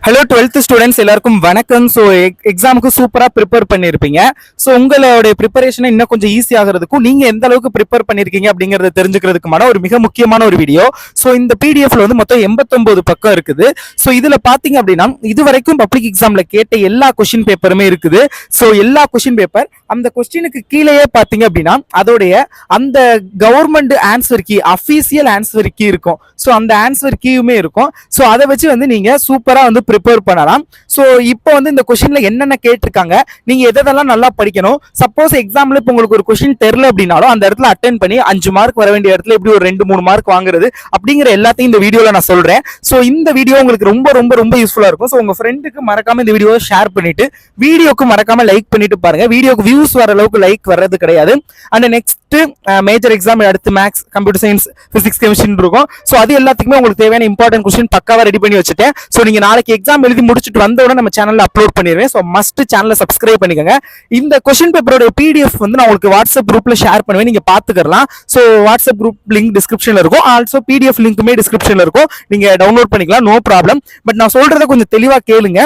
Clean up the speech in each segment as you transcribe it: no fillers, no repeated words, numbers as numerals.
Hello 12th students எல்லாருக்கும் வணக்கம். So எக்ஸாமுக்கு சூப்பராக ப்ரிப்பேர் பண்ணியிருப்பீங்க. ஸோ உங்களுடைய ப்ரிப்பரேஷனை இன்னும் கொஞ்சம் ஈஸி ஆகிறதுக்கும் நீங்கள் எந்த அளவுக்கு ப்ரிப்பேர் பண்ணியிருக்கீங்க அப்படிங்கிறத தெரிஞ்சுக்கிறதுக்குமான ஒரு மிக முக்கியமான ஒரு வீடியோ. ஸோ இந்த பிடிஎஃப்ல வந்து மொத்தம் 89 பக்கம் இருக்குது. ஸோ இதில் பார்த்தீங்க அப்படின்னா இது வரைக்கும் பப்ளிக் எக்ஸாமில் கேட்ட எல்லா கொஸ்டின் பேப்பருமே இருக்குது. ஸோ எல்லா கொஸ்டின் பேப்பர் அந்த கொஸ்டினுக்கு கீழேயே பார்த்தீங்க அப்படின்னா அதோடைய அந்த government answer key, official answer key இருக்கும். ஸோ அந்த ஆன்சர் கீயுமே இருக்கும். ஸோ அதை வச்சு வந்து நீங்கள் சூப்பராக வந்து ப்ரிப்பேர் பண்ணலாம். ஸோ இப்போ வந்து இந்த கொஸ்டின்ல என்னென்ன கேட்டிருக்காங்க, நீங்க எதெல்லாம் நல்லா படிக்கணும். சப்போஸ் எக்ஸாம்ல இப்போ உங்களுக்கு ஒரு கொஸ்டின் தெரியல அப்படின்னாலும் அந்த இடத்துல அட்டென்ட் பண்ணி 5 மார்க் வர வேண்டிய இடத்துல எப்படி ஒரு 2-3 மார்க் வாங்குறது அப்படிங்கிற எல்லாத்தையும் இந்த வீடியோல நான் சொல்றேன். ஸோ இந்த வீடியோ உங்களுக்கு ரொம்ப ரொம்ப ரொம்ப யூஸ்ஃபுல்லா இருக்கும். ஸோ உங்க ஃப்ரெண்டுக்கு மறக்காம இந்த வீடியோவை ஷேர் பண்ணிட்டு வீடியோக்கு மறக்காம லைக் பண்ணிட்டு பாருங்க. வீடியோக்கு வியூஸ் வர அளவுக்கு லைக் வர்றது கிடையாது. அண்ட் நெக்ஸ்ட் மேஜர் எக்ஸாம் அடுத்து maths, computer science, physics, chemistry இருக்கும். ஸோ அது எல்லாத்துக்குமே உங்களுக்கு தேவையான இம்பார்ட்டன்ட் கொஸ்டின் பக்காவா ரெடி பண்ணி வச்சுட்டேன். ஸோ நீங்க நாளைக்கு எக்ஸாம் எழுதி முடிச்சுட்டு வந்த உடனே நம்ம சேனல்ல அப்லோட் பண்ணிடுவேன். ஸோ மஸ்ட் சேனலை சப்ஸ்கிரைப் பண்ணிக்கோங்க. இந்த கொஸ்டின் பேப்பரோட பிடிஎஃப் வந்து நான் உங்களுக்கு வாட்ஸ்அப் குரூப்ல ஷேர் பண்ணுவேன், நீங்க பாத்துக்கலாம். ஸோ வாட்ஸ்அப் குரூப் லிங்க் டிஸ்கிரிப்ஷன்ல இருக்கும். ஆல்சோ பிடிஎஃப் லிங்க்குமே டிஸ்கிரிப்ஷன்ல இருக்கும், நீங்க டவுன்லோட் பண்ணிக்கலாம், நோ ப்ராப்ளம். பட் நான் சொல்றதை கொஞ்சம் தெளிவா கேளுங்க.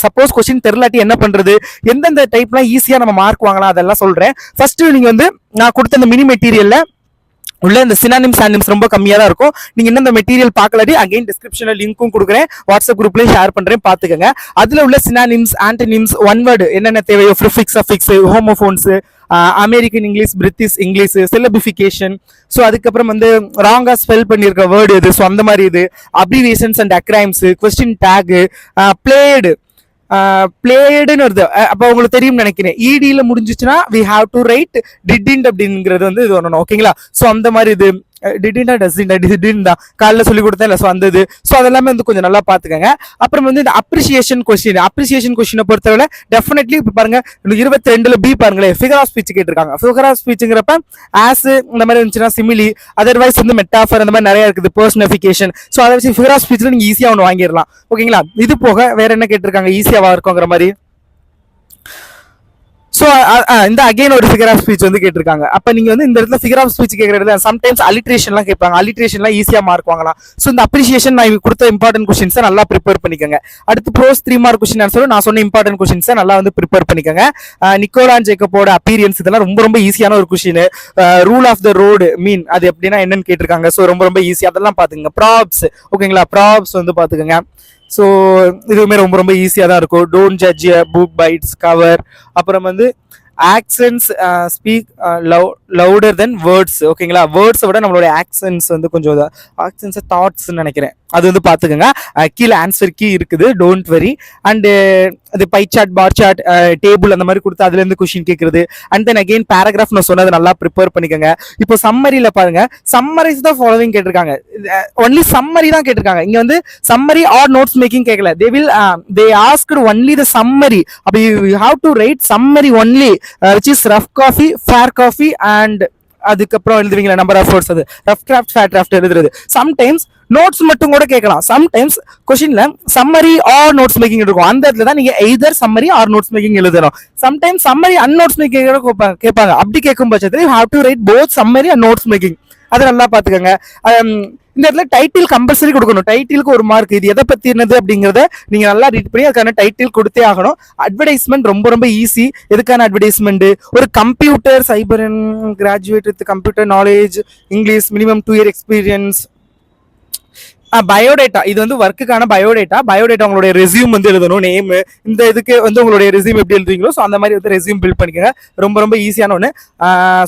சப்போஸ் கொஸ்டின் தெரியலாட்டி என்ன பண்றது, எந்தெந்த டைப்லாம் ஈஸியா நம்ம மார்க் வாங்கலாம் அதெல்லாம் சொல்றேன். ஃபர்ஸ்ட் நீங்க வந்து நான் கொடுத்த இந்த மினி மெட்டீரியல்ல உள்ள இந்த சினானிம்ஸ் ஆனிம்ஸ் ரொம்ப கம்மியா தான் இருக்கும். நீங்க என்ன இந்த மெட்டீரியல் பார்க்கலாட்டி அகைன் டிஸ்கிரிப்ஷன்ல லிங்க்கும் கொடுக்குறேன், வாட்ஸ்அப் குரூப்லயும் ஷேர் பண்றேன், பாத்துக்கங்க. அதுல உள்ள சினானிம்ஸ், ஆன்டனிம்ஸ், ஒன் வேர்டு என்னென்ன தேவையோ, prefix, affix, homophones, American English, British English, syllabification, so அதுக்கப்புறம் வந்து ராங்கா ஸ்பெல் பண்ணியிருக்க வேர்டு இது, ஸோ அந்த மாதிரி இது, abbreviations and acronyms, question tag, பிளேடுன்னு வருது. அப்போ உங்களுக்கு தெரியும் நினைக்கிறேன், இடியில முடிஞ்சிச்சுன்னா we have to write didn't அப்படிங்கிறது வந்து இது வரணும். ஓகேங்களா? ஸோ அந்த மாதிரி இது டிடின்டா டஸ்டின்டா டிடின் தான் காலைல சொல்லி கொடுத்தேன் இல்லை. ஸோ அந்த இது, ஸோ அதெல்லாமே வந்து கொஞ்சம் நல்லா பார்த்துக்கங்க. அப்புறம் வந்து இந்த அப்ரிசியேஷன் கொஸ்டினை பொறுத்தவரை டெஃபினெட்லி இப்போ பாருங்க 22ல பி பாருங்களேன், ஃபிகர் ஆஃப் ஸ்பீச் கேட்டிருக்காங்க. ஃபிகர் ஆஃப் ஸ்பீச்சுங்கிறப்ப ஆஸ் இந்த மாதிரி இருந்துச்சுன்னா சிமிலி, அதர்வைஸ் வந்து மெட்டாஃபர் அந்த மாதிரி நிறைய இருக்குது, பர்சனிஃபிகேஷன். ஸோ அதை வச்சு ஃபிகர் ஆஃப் ஸ்பீச்ல நீங்க ஈஸியா ஒன்று வாங்கிடலாம். ஓகேங்களா? இது போக வேற என்ன கேட்டிருக்காங்க ஈஸியாவா இருக்குங்கிற மாதிரி. ஸோ இந்த அகைன் ஒரு ஃபிகர் ஆஃப் ஸ்பீச் வந்து கேட்டிருக்காங்க. அப்போ நீங்க வந்து இந்த இடத்துல ஃபிகர் ஆஃப் ஸ்பீச் கேட்கறது சம்டைம்ஸ் அலிட்ரேஷன்லாம் கேட்பாங்க, அலிட்ரேஷன்லாம் ஈஸியாக மார்க் வாங்கலாம். ஸோ இந்த அப்ரிசியேஷன் நான் கொடுத்த இம்பார்ட்டன்ட் கொஸ்டின்ஸை நல்லா ப்ரிப்பேர் பண்ணிக்கோங்க. அடுத்து ப்ரோஸ் 3 மார்க் கொஸ்டின் ஆன்சர் நான் சொன்ன இம்பார்ட்டன்ட் கொஸ்டின்ஸை நல்லா வந்து ப்ரிப்பேர் பண்ணிக்கோங்க. நிக்கோலா ஜேக்கபோட அப்பீரியன்ஸ் இதெல்லாம் ரொம்ப ரொம்ப ஈஸியான ஒரு question. Rule of the road mean அது எப்படின்னா என்னன்னு கேட்டிருக்காங்க. ஸோ ரொம்ப ரொம்ப ஈஸி, அதெல்லாம் பார்த்துக்கங்க. ப்ராப்ஸ், ஓகேங்களா? ப்ராப்ஸ் வந்து பார்த்துக்கோங்க. ஸோ இதுவுமே ரொம்ப ரொம்ப ஈஸியாக தான் இருக்கும். Don't judge book by its cover. அப்புறம் வந்து actions speak louder than words. ஓகேங்களா? வேர்ட்ஸை விட நம்மளோட ஆக்சன்ஸ் வந்து கொஞ்சம் ஆக்சன்ஸ் தாட்ஸ் நினைக்கிறேன், அது வந்து பார்த்துக்கோங்க. கீழே ஆன்சர் கீ இருக்குது, டோன்ட் வெரி. அண்டு அது pie chart, bar chart, table அந்த மாதிரி கொடுத்து அதுலேருந்து கொஸ்டின் கேட்குறது. அண்ட் தென் அகெயின் பேராகிராஃப் நான் சொன்னது நல்லா ப்ரிப்பேர் பண்ணிக்கோங்க. இப்போ சம்மரியில் பாருங்க, சம்மரைஸ் தான் ஃபாலோவிங் கேட்டிருக்காங்க, ஒன்லி சம்மரி தான் கேட்டிருக்காங்க. இங்கே வந்து சம்மரி ஆர் நோட்ஸ் மேக்கிங் கேட்கல. They asked only the summary. அப்போ you have to write summary only, which is rough copy, fair copy and அதுக்கப்புறம் எழுதுவீங்களா நம்பர் ஆஃப் வேர்ட்ஸ், அது ரஃப் கிராஃப்ட், ஃபேர் கிராஃப்ட் எழுதுறது. சம்டைம்ஸ் நோட்ஸ் மட்டும் கூட கேட்கலாம். Sometimes கொஸ்டின்ல சம்மரி ஆர் நோட்ஸ் மேக்கிங் இருக்கும், அந்த இடத்துல தான் நீங்க either summary or notes making எழுதணும். Sometimes summary and notes making கேட்பாங்க. அப்படி கேட்கும் பட்சத்தில் you have to write both summary and notes making. அதை நல்லா பார்த்துக்கோங்க. இந்த இடத்துல டைட்டில் கம்பல்சரி கொடுக்கணும். டைட்டிலுக்கு 1 மார்க். இது எதை பத்தி என்னது அப்படிங்கறத நீங்க நல்லா ரீட் பண்ணி அதுக்கான டைட்டில் கொடுத்தே ஆகணும். அட்வர்டைஸ்மெண்ட் ரொம்ப ரொம்ப ஈஸி. எதுக்கான அட்வர்டைஸ்மெண்ட்? ஒரு computer cyber graduate with computer knowledge, English, minimum 2 year experience. Biodata, இது வந்து ஒர்க்குக்கான பயோடேட்டா உங்களுடைய ரெஸ்யூம் வந்து எழுதணும், நேம். இந்த இதுக்கு வந்து உங்களுடைய ரெஸ்யூம் எப்படி எழுதுவீங்களோ ஸோ அந்த மாதிரி வந்து ரெஸ்யூம் பில்ட் பண்ணிக்கோங்க. ரொம்ப ரொம்ப ஈஸியான ஒன்று.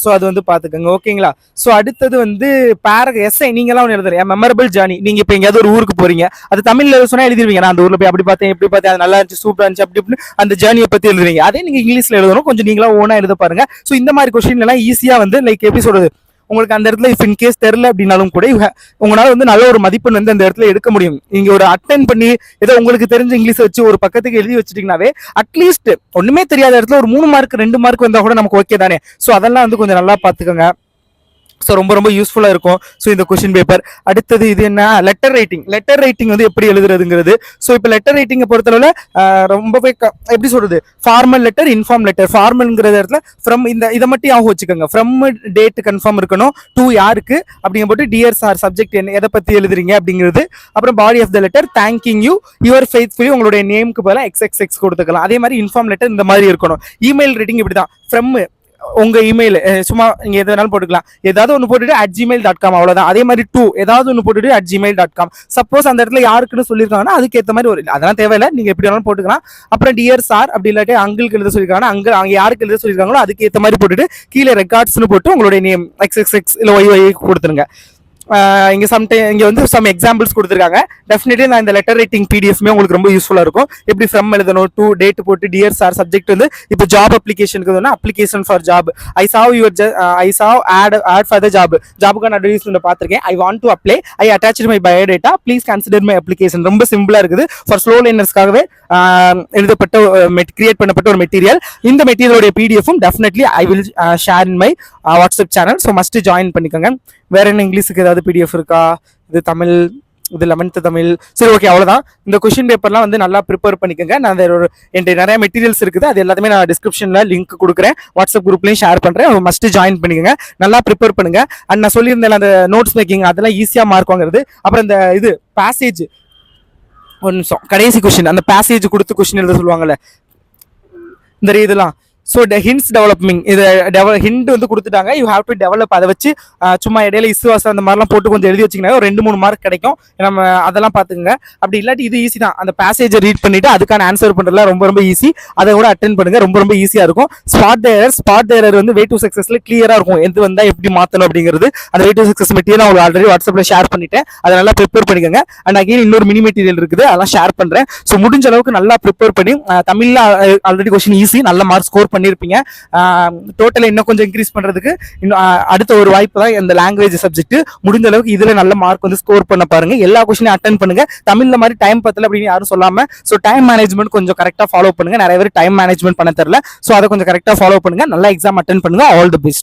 ஸோ அது வந்து பார்த்துக்கோங்க. ஓகேங்களா? ஸோ அடுத்தது வந்து எஸ்ஐ நீங்களாம் ஒன்று எழுதுறேன், மெமரபிள் ஜர்னி. நீங்க இப்போ எங்கேயாவது ஒரு ஊருக்கு போறீங்க, அது தமிழ்ல சொன்னா எழுதிருவீங்க, நான் அந்த ஊர்ல போய் அப்படி பார்த்தேன், எப்படி பார்த்தேன், அது நல்லா இருந்துச்சு, சூப்பரா இருந்துச்சு, அப்படி இப்படின்னு அந்த ஜர்னியை பத்தி எழுதுவீங்க. அதே நீங்க இங்கிலீஷ்ல எழுதணும், கொஞ்சம் நீங்களா ஓனா எழுத பாருங்க. ஸோ இந்த மாதிரி கொஸ்டின் எல்லாம் ஈஸியா வந்து லைக் எப்படி சொல்றது, உங்களுக்கு அந்த இடத்துல இஃப் இன் கேஸ் தெரியல அப்படின்னாலும் கூட உங்களால வந்து நல்ல ஒரு மதிப்பெண் வந்து அந்த இடத்துல எடுக்க முடியும். நீங்க ஒரு அட்டென்ட் பண்ணி ஏதோ உங்களுக்கு தெரிஞ்ச இங்கிலீஷ் வச்சு ஒரு பக்கத்துக்கு எழுதி வச்சுட்டீங்கன்னாவே அட்லீஸ்ட் ஒண்ணுமே தெரியாத இடத்துல ஒரு 3 மார்க் 2 மார்க் வந்தா கூட நமக்கு ஓகே தானே. ஸோ அதெல்லாம் வந்து கொஞ்சம் நல்லா பார்த்துக்கோங்க. ஸோ ரொம்ப ரொம்ப யூஸ்ஃபுல்லாக இருக்கும். ஸோ இந்த கொஷின் பேப்பர் அடுத்தது இது என்ன, லெட்டர் ரைட்டிங் வந்து எப்படி எழுதுறதுங்கிறது. ஸோ இப்போ லெட்டர் ரைட்டிங்கை பொறுத்தளவில் ரொம்பவே எப்படி சொல்றது, ஃபார்மல் லெட்டர், இன்ஃபார்ம் லெட்டர். ஃபார்மல்ங்கிற இடத்துல ஃப்ரம் இதை மட்டும் ஞாபகம் வச்சுக்கோங்க. ஃப்ரம் டேட் கன்ஃபார்ம் இருக்கணும், டு யாருக்கு அப்படிங்க போட்டு டியர் சார் சப்ஜெக்ட் என்ன எதை பற்றி எழுதுறீங்க அப்படிங்கிறது. அப்புறம் body of the letter thanking you your faithfully, உங்களுடைய நேமுக்கு பதிலாக XXX கொடுத்துக்கலாம். அதே மாதிரி இன்ஃபார்ம் லெட்டர் இந்த மாதிரி இருக்கணும். இமெயில் ரீடிங் இப்படி தான், ஃப்ரம் உங்க இமெயில் சும்மா நீங்க எது வேணாலும் போட்டுக்கலாம். ஏதாவது ஒன்று போட்டுட்டு @gmail.com அவ்வளவுதான். அதே மாதிரி டூ ஏதாவது ஒன்று போட்டுட்டு @gmail.com. சப்போஸ் அந்த இடத்துல யாருக்குன்னு சொல்லியிருக்காங்கன்னா அதுக்கு ஏற்ற மாதிரி ஒரு அதெல்லாம் தேவையில்லை, நீங்க எப்படி வேணாலும் போட்டுக்கலாம். அப்புறம் டியர் சார் அப்படி இல்லாட்டி அங்கிளுக்கு எழுத சொல்லியிருக்காங்கன்னா அங்க யாருக்கு எழுத சொல்லியிருக்காங்களோ அதுக்கு ஏற்ற மாதிரி போட்டுட்டு கீழே ரெக்கார்ட்ஸ்னு போட்டு உங்களுடைய நேம் XXX இல்லை YY கொடுத்துருங்க. இங்க இங்க வந்து சம் எக்ஸாம்பிள்ஸ் கொடுத்துருக்காங்க. டெஃபினெட்லி நான் இந்த லெட்டர் ரைட்டிங் பிடிஎஃப்மே உங்களுக்கு ரொம்ப யூஸ்ஃபுல்லா இருக்கும். எப்படி ஃப்ரம் எழுதணும், டு டேட் போட்டு டியர் சார் சப்ஜெக்ட் வந்து இப்போ ஜாப் அப்ளிகேஷனுக்கு வந்து application for job, I saw ad for the ஜாபுக்கான அட்வர்டைஸ்மெண்ட் பார்த்திருக்கேன். I want to apply, I attach my biodata, please consider my application. ரொம்ப சிம்பிளா இருக்குது. ஃபார் ஸ்லோ லைனர்ஸ்க்காகவே எழுதப்பட்ட கிரியேட் பண்ணப்பட்ட ஒரு மெட்டீரியல். இந்த மெட்டீரியலோட பிடிஎஃப்பும் definitely I will share in my WhatsApp channel. So must join பண்ணிக்கோங்க. வேற என்ன இங்கிலீஷுக்கு ஏதாவது பிடிஎஃப் இருக்கா? இது தமிழ், இது 11th தமிழ். சரி, ஓகே, அவ்வளோதான். இந்த கொஷின் பேப்பர்லாம் வந்து நல்லா ப்ரிப்பேர் பண்ணிக்கோங்க. நான் வேற என்கிட்ட நிறைய மெட்டீரியல்ஸ் இருக்குது, அது எல்லாத்தையுமே நான் டிஸ்கிரிப்ஷனில் லிங்க் கொடுக்குறேன், வாட்ஸ்அப் குரூப்லையும் ஷேர் பண்ணுறேன். மஸ்ட் ஜாயின் பண்ணிக்கோங்க, நல்லா ப்ரிப்பேர் பண்ணுங்க. அண்ட் நான் சொல்லியிருந்தேன் அந்த நோட்ஸ் மேக்கிங் அதெல்லாம் ஈஸியாக மார்க் வாங்குறது. அப்புறம் இந்த இது பேசேஜ், ஒரு நிமிஷம், கடைசி கொஷின் அந்த பேசேஜ் கொடுத்து கொஷின் எழுத சொல்லுவாங்கல்ல, இந்த இதெல்லாம். ஸோ ஹிண்ட்ஸ் டெவலப்பிங், இது ஹிண்ட் வந்து கொடுத்துட்டாங்க, யூ ஹேவ் டு டெவலப். அதை வச்சு சும்மா இடையில இசுவாசம் அந்த மாதிரிலாம் போட்டு கொஞ்சம் எழுதி வச்சிங்கன்னா ஒரு 2-3 மார்க் கிடைக்கும். நம்ம அதெல்லாம் பார்த்துக்குங்க. அப்படி இல்லாட்டி இது ஈஸி தான், அந்த பேசேஜை ரீட் பண்ணிட்டு அதுக்கான ஆன்சர் பண்ணுறதுலாம் ரொம்ப ரொம்ப ஈஸி. அதை கூட அட்டென்ட் பண்ணுங்க, ரொம்ப ரொம்ப ஈஸியாக இருக்கும். ஸ்பாட் த எரர் வந்து வே டு சக்ஸஸ்ல கிளியராக இருக்கும், எது வந்தால் எப்படி மாற்றணும் அப்படிங்கிறது. அந்த வே டு சக்ஸஸ் மெட்டீரியல் உங்களுக்கு ஆல்ரெடி வாட்ஸ்அப்பில் ஷேர் பண்ணிட்டேன், அதை நல்லா ப்ரிப்பேர் பண்ணிக்கோங்க. அண்ட் அகைன் இன்னொரு மினி மெட்டீரியல் இருக்குது, அதெல்லாம் ஷேர் பண்ணுறேன். ஸோ முடிஞ்ச அளவுக்கு நல்லா ப்ரிப்பேர் பண்ணி தமிழில் ஆல்ரெடி கொஸ்டின் ஈஸி, நல்ல மார்க் ஸ்கோர் பண்ணியிருப்பீங்க. டோட்டலை இன்னும் கொஞ்சம் இன்க்ரீஸ் பண்றதுக்கு இன்னும் அடுத்த ஒரு வாய்ப்பு தான் இந்த லாங்குவேஜ் சப்ஜெக்ட். முடிஞ்ச அளவுக்கு இதுல நல்ல மார்க் வந்து ஸ்கோர் பண்ண பாருங்க. எல்லா கொஸ்டினையும் அட்டென்ட் பண்ணுங்க. தமிழ்ல மாதிரி டைம் பத்தல அப்படின்னு யாரும் சொல்லாம, ஸோ டைம் மேனேஜ்மெண்ட் கொஞ்சம் கரெக்டா ஃபாலோ பண்ணுங்க. நிறைய பேர் டைம் மேனேஜ்மெண்ட் பண்ண தெரியல, ஸோ அதை கொஞ்சம் கரெக்டா ஃபாலோ பண்ணுங்க. நல்லா எக்ஸாம் அட்டென்ட் பண்ணுங்க. All the best.